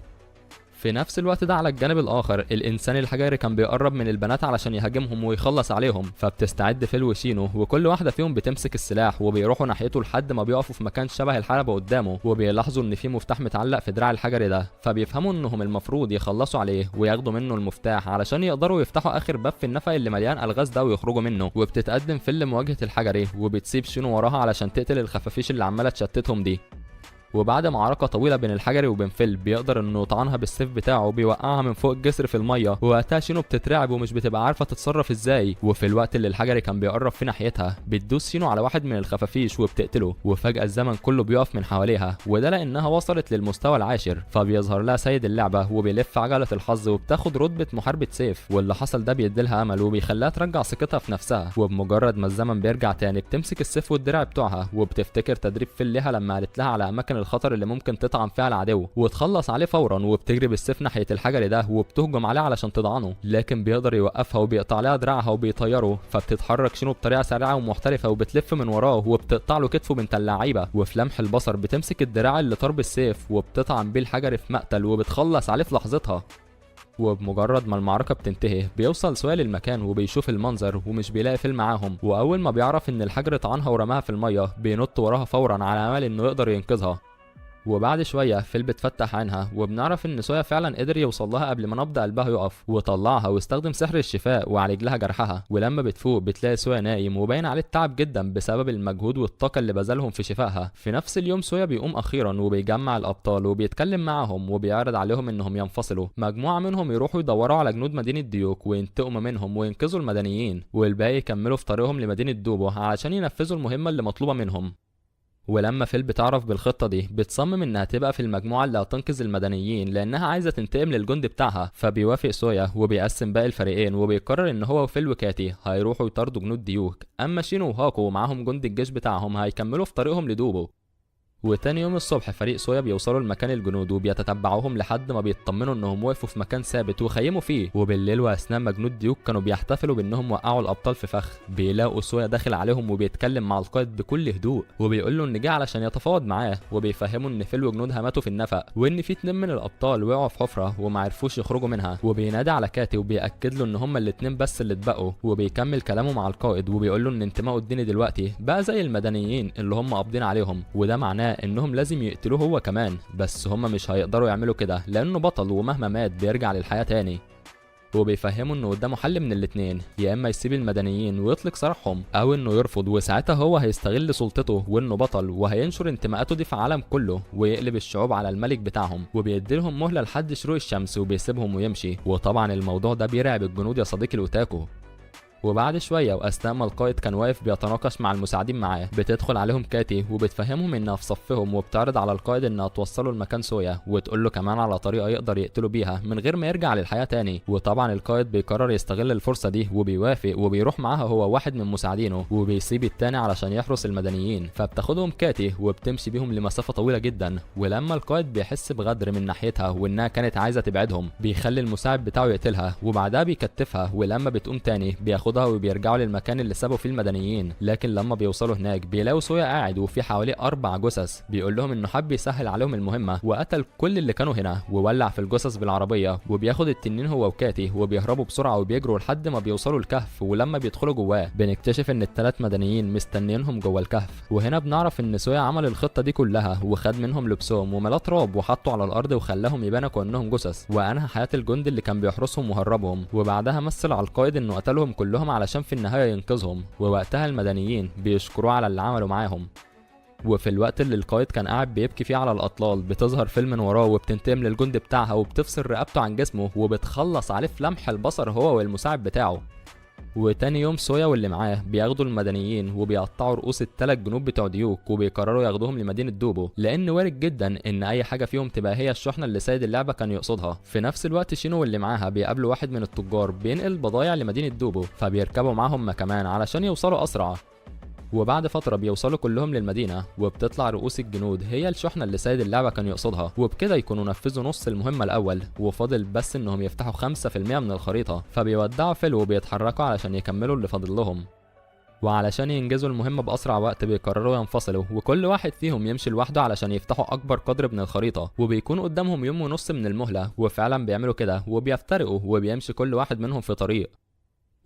في نفس الوقت ده على الجانب الاخر الانسان الحجري كان بيقرب من البنات علشان يهاجمهم ويخلص عليهم، فبتستعد فيل وشينو وكل واحده فيهم بتمسك السلاح وبيروحوا ناحيته لحد ما بيقفوا في مكان شبه الحلبة قدامه، وبيلاحظوا ان في مفتاح متعلق في دراع الحجري ده، فبيفهموا انهم المفروض يخلصوا عليه وياخدوا منه المفتاح علشان يقدروا يفتحوا اخر باب في النفق اللي مليان الغاز ده ويخرجوا منه. وبتتقدم فيل لمواجهه الحجري وبتسيب شينو وراها علشان تقتل الخفافيش اللي عماله تشتتهم دي. وبعد معركة طويلة بين الحجري وبين فيل بيقدر انه يطعنها بالسيف بتاعه وبيوقعها من فوق الجسر في المية، ووقتها شينو بتترعب ومش بتبقى عارفة تتصرف ازاي. وفي الوقت اللي الحجري كان بيقرب في ناحيتها بتدوس شينو على واحد من الخفافيش وبتقتله، وفجأة الزمن كله بيقف من حواليها، وده لانها وصلت للمستوى العاشر. فبيظهر لها سيد اللعبة وبيلف عجلة الحظ وبتاخد رتبة محاربة سيف، واللي حصل ده بيديلها امل وبيخليها ترجع ثقتها في نفسها. وبمجرد ما الزمن بيرجع تاني بتمسك السيف والدرع بتوعها وبتفتكر تدريب فيل لها لما قالت لها على اماكن الخطر اللي ممكن تطعن فيها العدو وتخلص عليه فورا، وبتجري بالسيف ناحيه الحجر ده وبتهجم عليه علشان تضعنه، لكن بيقدر يوقفها وبيقطع عليها دراعها وبيطيره. فبتتحرك شينو بطريقه سريعه ومحترفه وبتلف من وراه وبتقطع له كتفه بنت اللعيبه، وفي لمح البصر بتمسك الدراع اللي طار بالسيف وبتطعن بيه الحجر في مقتل وبتخلص عليه في لحظتها. وبمجرد ما المعركة بتنتهي بيوصل سويا للمكان وبيشوف المنظر ومش بيلاقي فيل معاهم، واول ما بيعرف ان الحجر طعنها ورماها في المية بينط وراها فورا على امل انه يقدر ينقذها. وبعد شويه فيل بتفتح عينها وبنعرف ان سويا فعلا قدر يوصل لها قبل ما نبض قلبها يقف، وطلعها واستخدم سحر الشفاء وعالج لها جرحها. ولما بتفوق بتلاقي سويا نايم وباين عليه التعب جدا بسبب المجهود والطاقه اللي بذلهم في شفائها. في نفس اليوم سويا بيقوم اخيرا وبيجمع الابطال وبيتكلم معاهم وبيعرض عليهم انهم ينفصلوا، مجموعه منهم يروحوا يدوروا على جنود مدينه ديوك وينتقموا منهم وينقذوا المدنيين، والباقي يكملوا في طريقهم لمدينه دوبو علشان ينفذوا المهمه اللي مطلوبه منهم. ولما فيل بتعرف بالخطة دي بتصمم انها تبقى في المجموعة اللي هتنقذ المدنيين لانها عايزة تنتقم للجند بتاعها. فبيوافق سويا وبيقسم باقي الفريقين وبيقرر ان هو وفيل وكاتي هيروحوا يطاردوا جنود ديوك، اما شينو وهاكو ومعاهم جند الجيش بتاعهم هيكملوا في طريقهم لدوبو. وتاني يوم الصبح فريق سويا بيوصلوا لمكان الجنود وبيتتبعوهم لحد ما بيطمنوا انهم وقفوا في مكان ثابت وخيموا فيه. وبالليل واثناء ما جنود ديوك كانوا بيحتفلوا بانهم وقعوا الابطال في فخ، بيلاقوا سويا داخل عليهم وبيتكلم مع القائد بكل هدوء وبيقول له ان جه علشان يتفاوض معاه، وبيفهموا ان فيل وجنودها ماتوا في النفق وان في 2 من الابطال وقعوا في حفره وما عرفوش يخرجوا منها. وبينادي على كاتي وبياكد له ان هما الاتنين بس اللي اتبقوا، وبيكمل كلامه مع القائد وبيقول له ان انتمائه الديني دلوقتي بقى زي المدنيين اللي هم قابضين عليهم، وده معناه انهم لازم يقتلوه هو كمان، بس هما مش هيقدروا يعملوا كده لانه بطل ومهما مات بيرجع للحياة تاني. وبيفهموا انه قدامه حل من الاتنين، يا اما يسيب المدنيين ويطلق سراحهم او انه يرفض، وساعتها هو هيستغل سلطته وانه بطل وهينشر انتماءاته دي في العالم كله ويقلب الشعوب على الملك بتاعهم، وبيديلهم مهلة لحد شروق الشمس وبيسيبهم ويمشي. وطبعا الموضوع ده بيرعب الجنود يا صديقي الاوتاكو. وبعد شويه واثناء ما القائد كان واقف بيتناقش مع المساعدين معاه بتدخل عليهم كاتي وبتفهمهم انها في صفهم، وبتعرض على القائد انها توصله لمكان سويا وتقول له كمان على طريقه يقدر يقتلوا بيها من غير ما يرجع للحياه تاني. وطبعا القائد بيقرر يستغل الفرصه دي وبيوافق وبيروح معاها هو واحد من مساعدينه وبيسيب التاني علشان يحرس المدنيين. فبتاخدهم كاتي وبتمشي بيهم لمسافه طويله جدا، ولما القائد بيحس بغدر من ناحيتها وانها كانت عايزه تبعدهم بيخلي المساعد بتاعه يقتلها وبعدها بيكتفها. ولما بتقوم تاني بياخدها وبيرجعوا للمكان اللي سابوا فيه المدنيين، لكن لما بيوصلوا هناك بيلاقوا سويا قاعد وفي حواليه 4 جثث. بيقول لهم انه حب يسهل عليهم المهمه وقتل كل اللي كانوا هنا وولع في الجثث بالعربيه، وبياخد التنين هو وكاتي وبيهربوا بسرعه وبيجروا لحد ما بيوصلوا الكهف. ولما بيدخلوا جواه بنكتشف ان ال3 مدنيين مستنيينهم جوه الكهف، وهنا بنعرف ان سويا عمل الخطه دي كلها وخد منهم لبسهم وملاه تراب وحطوا على الارض وخلاهم يبانوا كانهم جثث، وانهى حياه الجند اللي كان بيحرسهم وهربهم. وبعدها مثل على القائد انه قتلهم كلهم علشان في النهايه ينقذهم، ووقتها المدنيين بيشكروه على اللي عملوا معاهم. وفي الوقت اللي القائد كان قاعد بيبكي فيه على الاطلال بتظهر فيل من وراه وبتنتقم للجند بتاعها وبتفصل رقبته عن جسمه وبتخلص عليه في لمح البصر هو والمساعد بتاعه. وتاني يوم سويا واللي معاه بياخدوا المدنيين وبيقطعوا رؤوس ال3 جنود بتوع ديوك وبيقرروا ياخدوهم لمدينة دوبو، لان وارد جدا ان اي حاجه فيهم تبقى هي الشحنه اللي سيد اللعبه كان يقصدها. في نفس الوقت شينو واللي معاها بيقابلوا واحد من التجار بينقل بضايع لمدينة دوبو، فبيركبوا معاهم كمان علشان يوصلوا اسرع. وبعد فترة بيوصلوا كلهم للمدينة وبتطلع رؤوس الجنود هي الشحنة اللي سيد اللعبة كان يقصدها، وبكده يكونوا نفذوا نص المهمة الأول وفاضل بس إنهم يفتحوا 5% من الخريطة. فبيودعوا فيل وبيتحركوا علشان يكملوا اللي فاضل لهم، وعلشان ينجزوا المهمة بأسرع وقت بيقرروا ينفصلوا وكل واحد فيهم يمشي لوحده علشان يفتحوا أكبر قدر من الخريطة، وبيكون قدامهم يوم ونص من المهلة. وفعلا بيعملوا كده وبيفترقوا وبيمشي كل واحد منهم في طريق.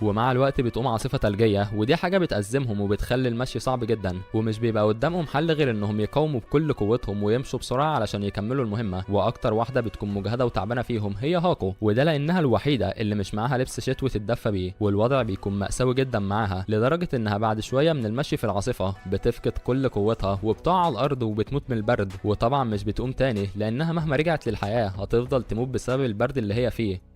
ومع الوقت بتقوم عاصفة ثلجية ودي حاجة بتأزمهم وبتخلي المشي صعب جدا، ومش بيبقى قدامهم حل غير انهم يقاوموا بكل قوتهم ويمشوا بسرعة علشان يكملوا المهمة. واكتر واحدة بتكون مجهدة وتعبانة فيهم هي هاكو، وده لانها الوحيدة اللي مش معاها لبس شتوي تتدفى بيه، والوضع بيكون مأساوي جدا معاها لدرجة انها بعد شوية من المشي في العاصفة بتفقد كل قوتها وبتقع على الارض وبتموت من البرد. وطبعا مش بتقوم تاني لانها مهما رجعت للحياة هتفضل تموت بسبب البرد اللي هي فيه.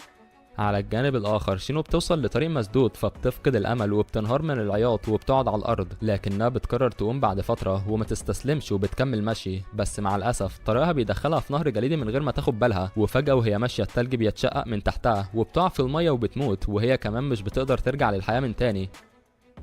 على الجانب الاخر شينو بتوصل لطريق مسدود فبتفقد الامل وبتنهار من العياط وبتقعد على الارض، لكنها بتقرر تقوم بعد فتره وما تستسلمش وبتكمل مشي. بس مع الاسف طريقها بيدخلها في نهر جليدي من غير ما تاخد بالها، وفجاه وهي ماشيه التلج بيتشقق من تحتها وبتقع في الميه وبتموت، وهي كمان مش بتقدر ترجع للحياه من تاني.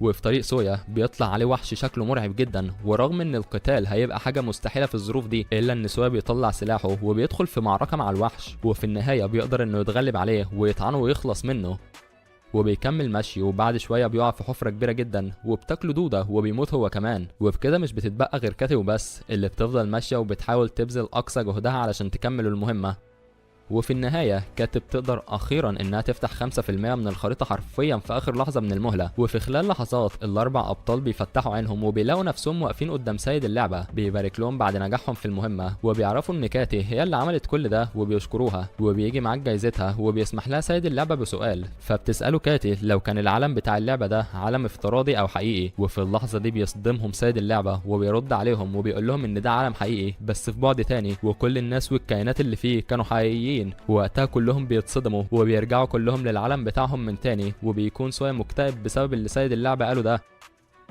وفي طريق سويا بيطلع عليه وحش شكله مرعب جدا، ورغم ان القتال هيبقى حاجه مستحيله في الظروف دي الا ان سويا بيطلع سلاحه وبيدخل في معركه مع الوحش، وفي النهايه بيقدر انه يتغلب عليه ويطعنه ويخلص منه. وبيكمل مشي، وبعد شويه بيقع في حفره كبيره جدا وبتاكله دوده وبيموت هو كمان. وبكده مش بتتبقى غير كاتي وبس اللي بتفضل ماشيه وبتحاول تبذل اقصى جهدها علشان تكمل المهمه. وفي النهاية كاتب تقدر أخيرا إنها تفتح 5% من الخريطة حرفيا في آخر لحظة من المهلة. وفي خلال لحظات الأربع أبطال بيفتحوا عينهم وبيلاقوا نفسهم واقفين قدام سيد اللعبة بيبارك لهم بعد نجاحهم في المهمة، وبيعرفوا إن كاتي هي اللي عملت كل ده وبيشكروها، وبيجي معاك جايزتها وبيسمح لها سيد اللعبة بسؤال. فبتسأله كاتي لو كان العالم بتاع اللعبة ده عالم افتراضي أو حقيقي، وفي اللحظة دي بيصدمهم سيد اللعبة وبيرد عليهم وبيقول لهم إن ده عالم حقيقي بس في بعد تاني، وكل الناس والكائنات اللي فيه كانوا حقيقيين. وقتها كلهم بيتصدموا وبيرجعوا كلهم للعالم بتاعهم من تاني، وبيكون سويا مكتئب بسبب اللي سيد اللعبة قاله ده.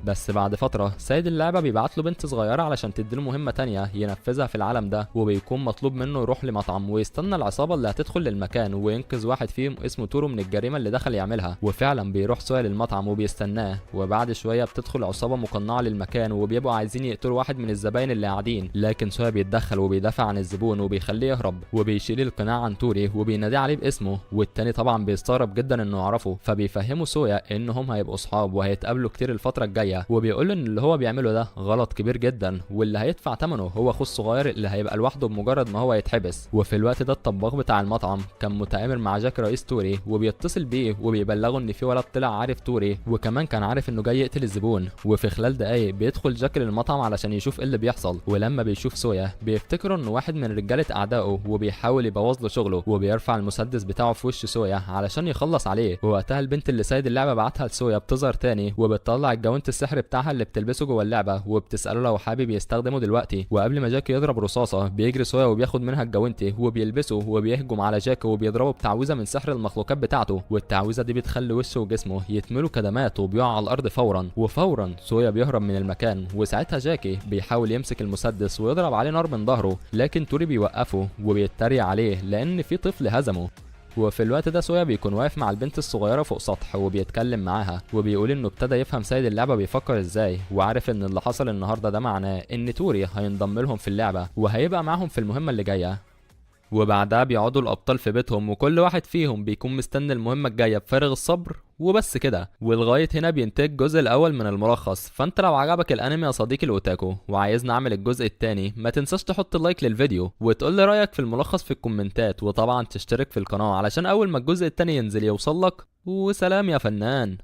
بس بعد فترة سيد اللعبة بيبعت له بنت صغيرة علشان تديله مهمة تانية ينفذها في العالم ده، وبيكون مطلوب منه يروح لمطعم ويستنى العصابة اللي هتدخل للمكان وينقذ واحد فيهم اسمه تورو من الجريمة اللي دخل يعملها. وفعلا بيروح سويا للمطعم وبيستناه، وبعد شوية بتدخل عصابة مقنعة للمكان وبيبقوا عايزين يقتلوا واحد من الزباين اللي قاعدين، لكن سويا بيتدخل وبيدافع عن الزبون وبيخليه يهرب وبيشيل القناع عن توري وبينادي عليه باسمه. والتاني طبعا بيستغرب جدا انه يعرفه، فبيفهموا سويا انهم هيبقوا صحاب وهيتقابلوا كتير الفترة الجاية، وبيقول ان اللي هو بيعمله ده غلط كبير جدا واللي هيدفع ثمنه هو اخوه الصغير اللي هيبقى لوحده بمجرد ما هو يتحبس. وفي الوقت ده الطباخ بتاع المطعم كان متآمر مع جاك رئيس توري وبيتصل بيه وبيبلغه ان في ولد طلع عارف توري وكمان كان عارف انه جاي يقتل الزبون. وفي خلال دقايق بيدخل جاك للمطعم علشان يشوف ايه اللي بيحصل، ولما بيشوف سويا بيفتكر انه واحد من رجاله اعدائه وبيحاول يبوظ له شغله، وبيرفع المسدس بتاعه في وش سويا علشان يخلص عليه. ووقتها البنت اللي سيد اللعبه بعتها لسويا بتظهر تاني وبتطلع الجوانت السحر بتاعها اللي بتلبسه جوه اللعبه وبتساله لو حابب يستخدمه دلوقتي. وقبل ما جاك يضرب رصاصه بيجري سويا وبياخد منها الجوانتي وبيلبسه وبيهجم على جاك وبيضربه بتعويذه من سحر المخلوقات بتاعته، والتعويذه دي بتخلي وشه وجسمه يتملوا كدمات وبيقع على الارض فورا. وفورا سويا بيهرب من المكان، وساعتها جاكي بيحاول يمسك المسدس ويضرب عليه نار من ظهره، لكن توري بيوقفه وبيتريق عليه لان في طفل هزمه. وفي الوقت ده سويا بيكون واقف مع البنت الصغيرة فوق سطح وبيتكلم معاها، وبيقول انه ابتدى يفهم سيد اللعبة بيفكر ازاي، وعارف ان اللي حصل النهارده ده معناه ان توري هينضم لهم في اللعبة وهيبقى معاهم في المهمة اللي جاية. وبعدها بيقعدوا الابطال في بيتهم وكل واحد فيهم بيكون مستني المهمة الجاية بفارغ الصبر، وبس كده. ولغاية هنا بينتهي الجزء الأول من الملخص. فأنت لو عجبك الأنمي يا صديقي الأوتاكو وعايزني أعمل الجزء التاني، ما تنساش تحط لايك للفيديو وتقول لي رأيك في الملخص في الكومنتات، وطبعا تشترك في القناة علشان أول ما الجزء التاني ينزل يوصلك. وسلام يا فنان.